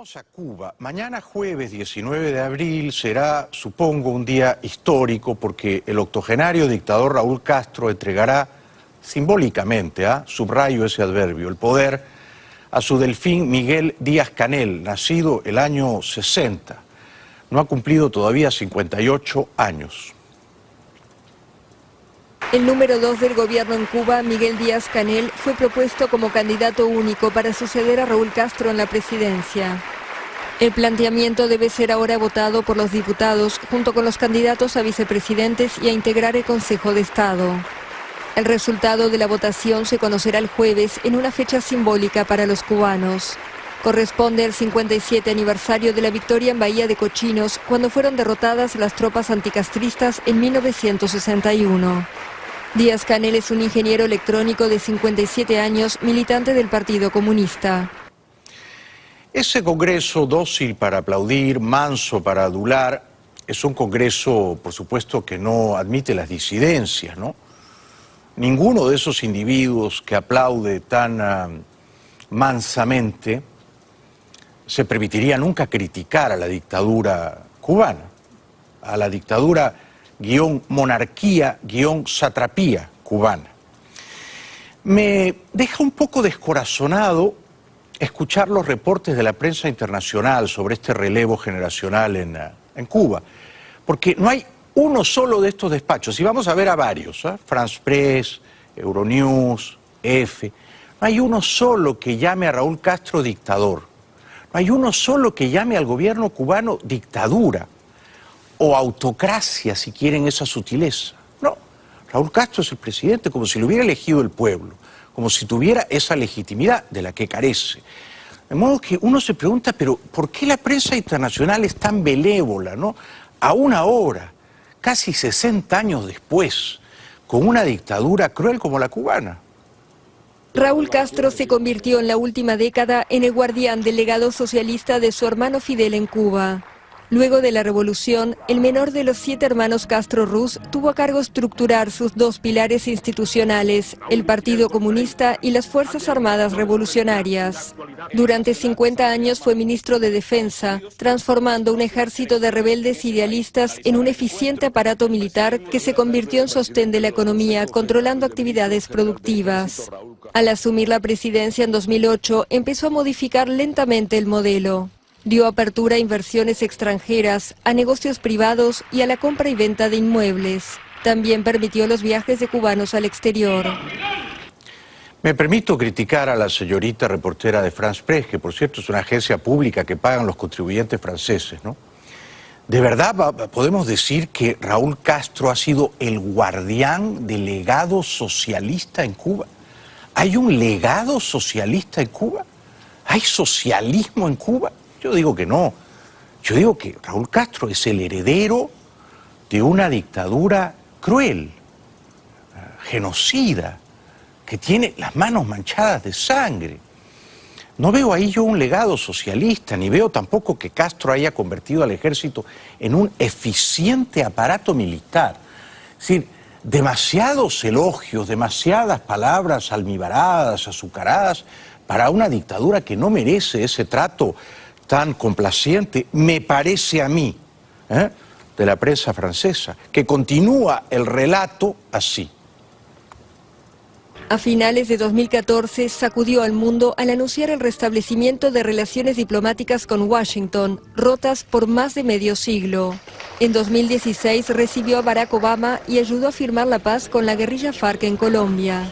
Vamos a Cuba. Mañana jueves 19 de abril será, supongo, un día histórico porque el octogenario dictador Raúl Castro entregará simbólicamente, subrayo ese adverbio, el poder a su delfín Miguel Díaz-Canel, nacido el año 60. No ha cumplido todavía 58 años. El número 2 del gobierno en Cuba, Miguel Díaz-Canel, fue propuesto como candidato único para suceder a Raúl Castro en la presidencia. El planteamiento debe ser ahora votado por los diputados junto con los candidatos a vicepresidentes y a integrar el Consejo de Estado. El resultado de la votación se conocerá el jueves en una fecha simbólica para los cubanos. Corresponde al 57 aniversario de la victoria en Bahía de Cochinos, cuando fueron derrotadas las tropas anticastristas en 1961. Díaz-Canel es un ingeniero electrónico de 57 años, militante del Partido Comunista. Ese Congreso dócil para aplaudir, manso para adular, es un Congreso, por supuesto, que no admite las disidencias, ¿no? Ninguno de esos individuos que aplaude tan mansamente se permitiría nunca criticar a la dictadura cubana, a la dictadura monarquía-satrapía cubana. Me deja un poco descorazonado escuchar los reportes de la prensa internacional sobre este relevo generacional en Cuba, porque no hay uno solo de estos despachos, y vamos a ver a varios, France Press, Euronews, EFE, no hay uno solo que llame a Raúl Castro dictador, no hay uno solo que llame al gobierno cubano dictadura, o autocracia, si quieren esa sutileza. No, Raúl Castro es el presidente como si lo hubiera elegido el pueblo, como si tuviera esa legitimidad de la que carece. De modo que uno se pregunta, pero ¿por qué la prensa internacional es tan benévola, ¿no? Aún ahora, casi 60 años después, con una dictadura cruel como la cubana. Raúl Castro se convirtió en la última década en el guardián del legado socialista de su hermano Fidel en Cuba. Luego de la revolución, el menor de los 7 hermanos Castro-Ruz tuvo a cargo estructurar sus 2 pilares institucionales, el Partido Comunista y las Fuerzas Armadas Revolucionarias. Durante 50 años fue ministro de Defensa, transformando un ejército de rebeldes idealistas en un eficiente aparato militar que se convirtió en sostén de la economía, controlando actividades productivas. Al asumir la presidencia en 2008, empezó a modificar lentamente el modelo. Dio apertura a inversiones extranjeras, a negocios privados y a la compra y venta de inmuebles. También permitió los viajes de cubanos al exterior. Me permito criticar a la señorita reportera de France Press, que por cierto es una agencia pública que pagan los contribuyentes franceses, ¿no? ¿De verdad podemos decir que Raúl Castro ha sido el guardián del legado socialista en Cuba? ¿Hay un legado socialista en Cuba? ¿Hay socialismo en Cuba? Yo digo que no. Yo digo que Raúl Castro es el heredero de una dictadura cruel, genocida, que tiene las manos manchadas de sangre. No veo ahí yo un legado socialista, ni veo tampoco que Castro haya convertido al ejército en un eficiente aparato militar. Es decir, demasiados elogios, demasiadas palabras almibaradas, azucaradas, para una dictadura que no merece ese trato tan complaciente, me parece a mí, de la prensa francesa, que continúa el relato así. A finales de 2014 sacudió al mundo al anunciar el restablecimiento de relaciones diplomáticas con Washington, rotas por más de medio siglo. En 2016 recibió a Barack Obama y ayudó a firmar la paz con la guerrilla FARC en Colombia.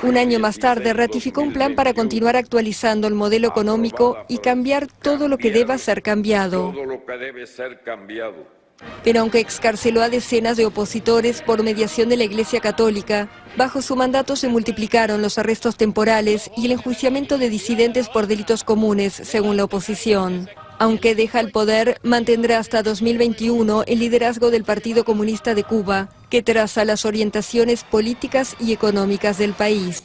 Un año más tarde ratificó un plan para continuar actualizando el modelo económico y cambiar todo lo que deba ser cambiado. Pero aunque excarceló a decenas de opositores por mediación de la Iglesia Católica, bajo su mandato se multiplicaron los arrestos temporales y el enjuiciamiento de disidentes por delitos comunes, según la oposición. Aunque deja el poder, mantendrá hasta 2021 el liderazgo del Partido Comunista de Cuba, que traza las orientaciones políticas y económicas del país.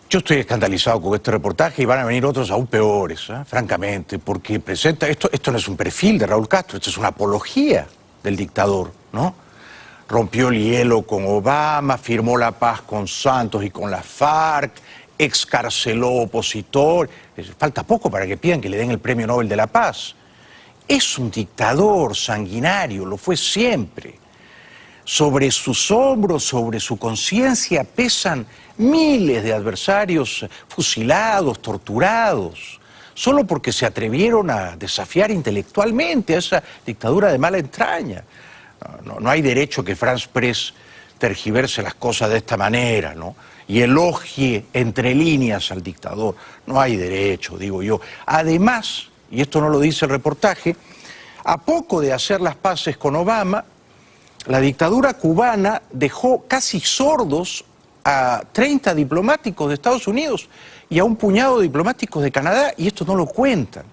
Yo estoy escandalizado con este reportaje y van a venir otros aún peores, francamente, porque presenta esto no es un perfil de Raúl Castro, esto es una apología del dictador, ¿no? Rompió el hielo con Obama, firmó la paz con Santos y con la FARC, excarceló opositor. Falta poco para que pidan que le den el Premio Nobel de la Paz. Es un dictador sanguinario, lo fue siempre. Sobre sus hombros, sobre su conciencia pesan miles de adversarios fusilados, torturados, solo porque se atrevieron a desafiar intelectualmente a esa dictadura de mala entraña. No hay derecho que Franz Press tergiverse las cosas de esta manera, ¿no? Y elogie entre líneas al dictador. No hay derecho, digo yo. Además, y esto no lo dice el reportaje, a poco de hacer las paces con Obama, la dictadura cubana dejó casi sordos a 30 diplomáticos de Estados Unidos y a un puñado de diplomáticos de Canadá, y esto no lo cuentan.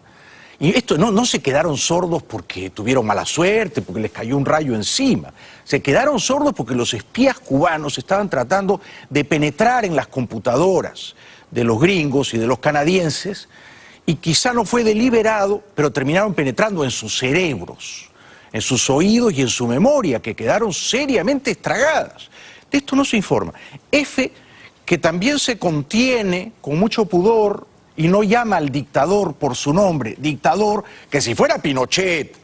Y esto no se quedaron sordos porque tuvieron mala suerte, porque les cayó un rayo encima. Se quedaron sordos porque los espías cubanos estaban tratando de penetrar en las computadoras de los gringos y de los canadienses, y quizá no fue deliberado, pero terminaron penetrando en sus cerebros, en sus oídos y en su memoria, que quedaron seriamente estragadas. De esto no se informa. F, que también se contiene con mucho pudor y no llama al dictador por su nombre, dictador, que si fuera Pinochet,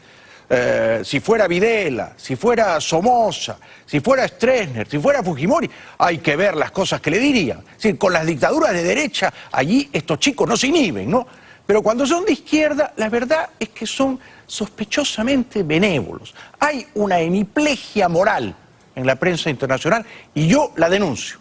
si fuera Videla, si fuera Somoza, si fuera Stroessner, si fuera Fujimori, hay que ver las cosas que le dirían. Es decir, con las dictaduras de derecha, allí estos chicos no se inhiben, ¿no? Pero cuando son de izquierda, la verdad es que son sospechosamente benévolos. Hay una hemiplegia moral en la prensa internacional y yo la denuncio.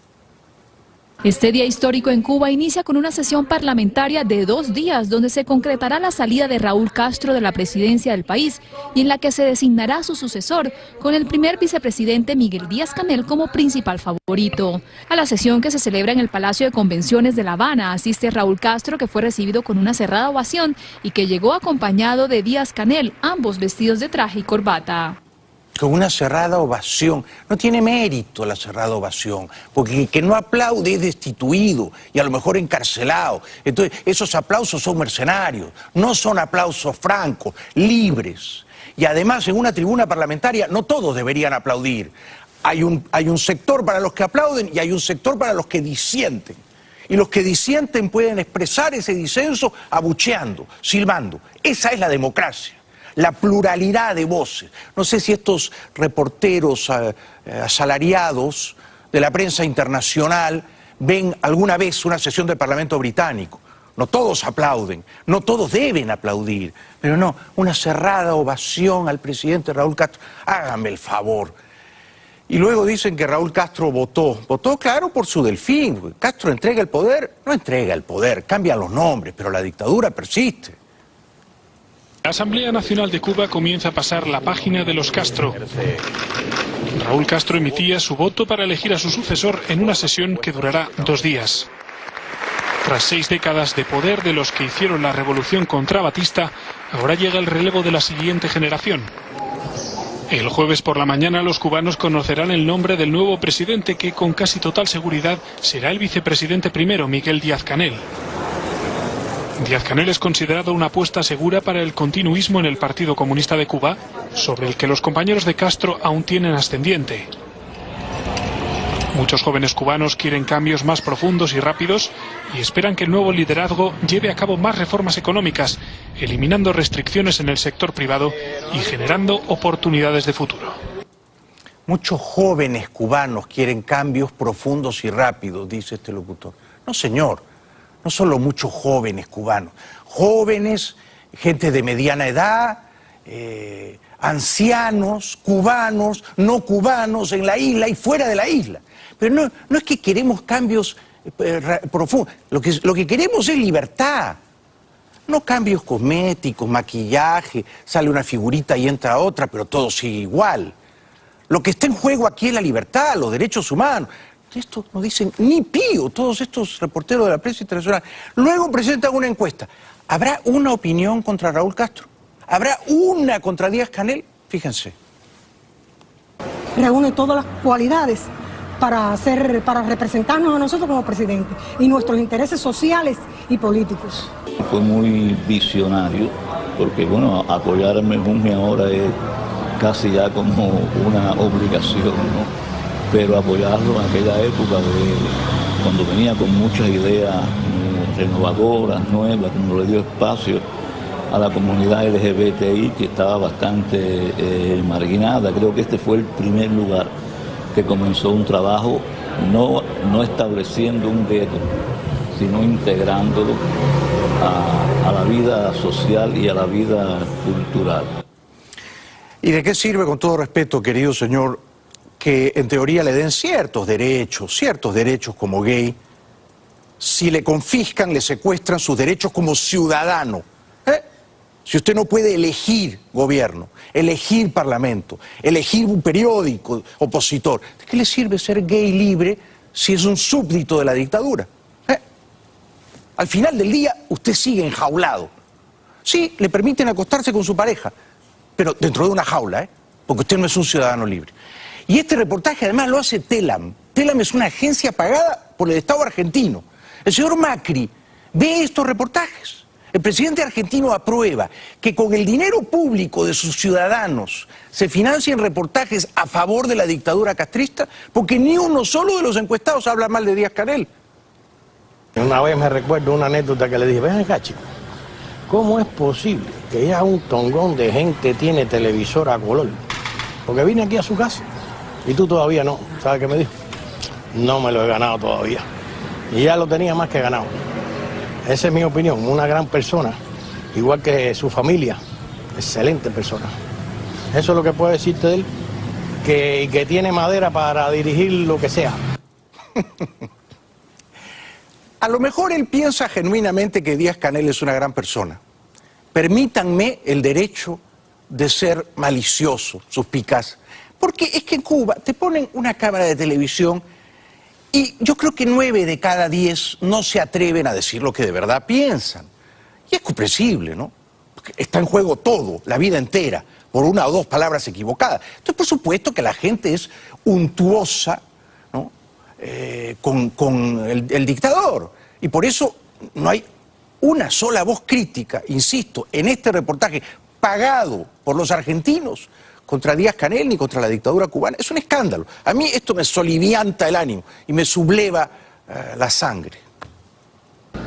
Este día histórico en Cuba inicia con una sesión parlamentaria de 2 días donde se concretará la salida de Raúl Castro de la presidencia del país y en la que se designará su sucesor con el primer vicepresidente Miguel Díaz-Canel como principal favorito. A la sesión que se celebra en el Palacio de Convenciones de La Habana asiste Raúl Castro, que fue recibido con una cerrada ovación y que llegó acompañado de Díaz-Canel, ambos vestidos de traje y corbata. Con una cerrada ovación. No tiene mérito la cerrada ovación, porque el que no aplaude es destituido y a lo mejor encarcelado. Entonces, esos aplausos son mercenarios, no son aplausos francos, libres. Y además, en una tribuna parlamentaria, no todos deberían aplaudir. Hay un sector para los que aplauden y hay un sector para los que disienten. Y los que disienten pueden expresar ese disenso abucheando, silbando. Esa es la democracia. La pluralidad de voces. No sé si estos reporteros asalariados de la prensa internacional ven alguna vez una sesión del Parlamento británico. No todos aplauden, no todos deben aplaudir, pero no, una cerrada ovación al presidente Raúl Castro. Háganme el favor. Y luego dicen que Raúl Castro votó, claro, por su delfín. Castro entrega el poder, no entrega el poder, cambian los nombres, pero la dictadura persiste. La Asamblea Nacional de Cuba comienza a pasar la página de los Castro. Raúl Castro emitía su voto para elegir a su sucesor en una sesión que durará 2 días. Tras 6 décadas de poder de los que hicieron la revolución contra Batista, ahora llega el relevo de la siguiente generación. El jueves por la mañana los cubanos conocerán el nombre del nuevo presidente, que con casi total seguridad será el vicepresidente primero, Miguel Díaz-Canel. Díaz-Canel es considerado una apuesta segura para el continuismo en el Partido Comunista de Cuba, sobre el que los compañeros de Castro aún tienen ascendiente. Muchos jóvenes cubanos quieren cambios más profundos y rápidos y esperan que el nuevo liderazgo lleve a cabo más reformas económicas, eliminando restricciones en el sector privado y generando oportunidades de futuro. Muchos jóvenes cubanos quieren cambios profundos y rápidos, dice este locutor. No, señor. No solo muchos jóvenes cubanos, jóvenes, gente de mediana edad, ancianos, cubanos, no cubanos, en la isla y fuera de la isla. Pero no es que queremos cambios profundos, lo que queremos es libertad. No cambios cosméticos, maquillaje, sale una figurita y entra otra, pero todo sigue igual. Lo que está en juego aquí es la libertad, los derechos humanos. Esto no dicen ni pío todos estos reporteros de la prensa internacional. Luego presentan una encuesta. ¿Habrá una opinión contra Raúl Castro? ¿Habrá una contra Díaz-Canel? Fíjense. Reúne todas las cualidades para representarnos a nosotros como presidente y nuestros intereses sociales y políticos. Fue muy visionario, porque bueno, apoyarme Junge ahora es casi ya como una obligación, ¿no? Pero apoyarlo en aquella época cuando venía con muchas ideas renovadoras, nuevas, cuando le dio espacio a la comunidad LGBTI, que estaba bastante marginada. Creo que este fue el primer lugar que comenzó un trabajo no estableciendo un gueto, sino integrándolo a la vida social y a la vida cultural. ¿Y de qué sirve, con todo respeto, querido señor, que en teoría le den ciertos derechos como gay, si le confiscan, le secuestran sus derechos como ciudadano? Si usted no puede elegir gobierno, elegir parlamento, elegir un periódico opositor, ¿de qué le sirve ser gay libre si es un súbdito de la dictadura? Al final del día, usted sigue enjaulado. Sí, le permiten acostarse con su pareja, pero dentro de una jaula, porque usted no es un ciudadano libre. Y este reportaje además lo hace Telam. Telam es una agencia pagada por el Estado argentino. El señor Macri ve estos reportajes. El presidente argentino aprueba que con el dinero público de sus ciudadanos se financien reportajes a favor de la dictadura castrista, porque ni uno solo de los encuestados habla mal de Díaz-Canel. Una vez me recuerdo una anécdota que le dije: ven acá, chico, ¿cómo es posible que ya un tongón de gente tiene televisor a color? Porque vine aquí a su casa y tú todavía no. ¿Sabes qué me dijo? No me lo he ganado todavía. Y ya lo tenía más que ganado. Esa es mi opinión. Una gran persona, igual que su familia, excelente persona. Eso es lo que puedo decirte de él, que tiene madera para dirigir lo que sea. A lo mejor él piensa genuinamente que Díaz-Canel es una gran persona. Permítanme el derecho de ser malicioso, suspicaz. Porque es que en Cuba te ponen una cámara de televisión y yo creo que 9 de cada 10 no se atreven a decir lo que de verdad piensan. Y es comprensible, ¿no? Porque está en juego todo, la vida entera, por una o dos palabras equivocadas. Entonces, por supuesto que la gente es untuosa, ¿no? Con el dictador. Y por eso no hay una sola voz crítica, insisto, en este reportaje pagado por los argentinos contra Díaz-Canel ni contra la dictadura cubana. Es un escándalo. A mí esto me solivianta el ánimo y me subleva la sangre.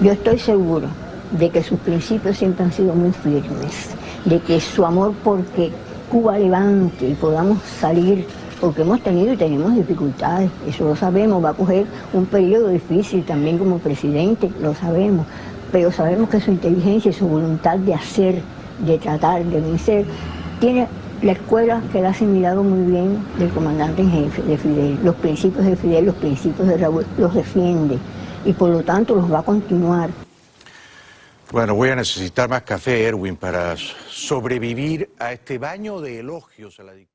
Yo estoy seguro de que sus principios siempre han sido muy firmes, de que su amor porque Cuba levante y podamos salir, porque hemos tenido y tenemos dificultades, eso lo sabemos, va a coger un periodo difícil también como presidente, lo sabemos, pero sabemos que su inteligencia y su voluntad de hacer, de tratar, de vencer, tiene la escuela que la ha asimilado muy bien del comandante en jefe de Fidel. Los principios de Fidel, los principios de Raúl, los defiende y por lo tanto los va a continuar. Bueno, voy a necesitar más café, Erwin, para sobrevivir a este baño de elogios a la dictadura.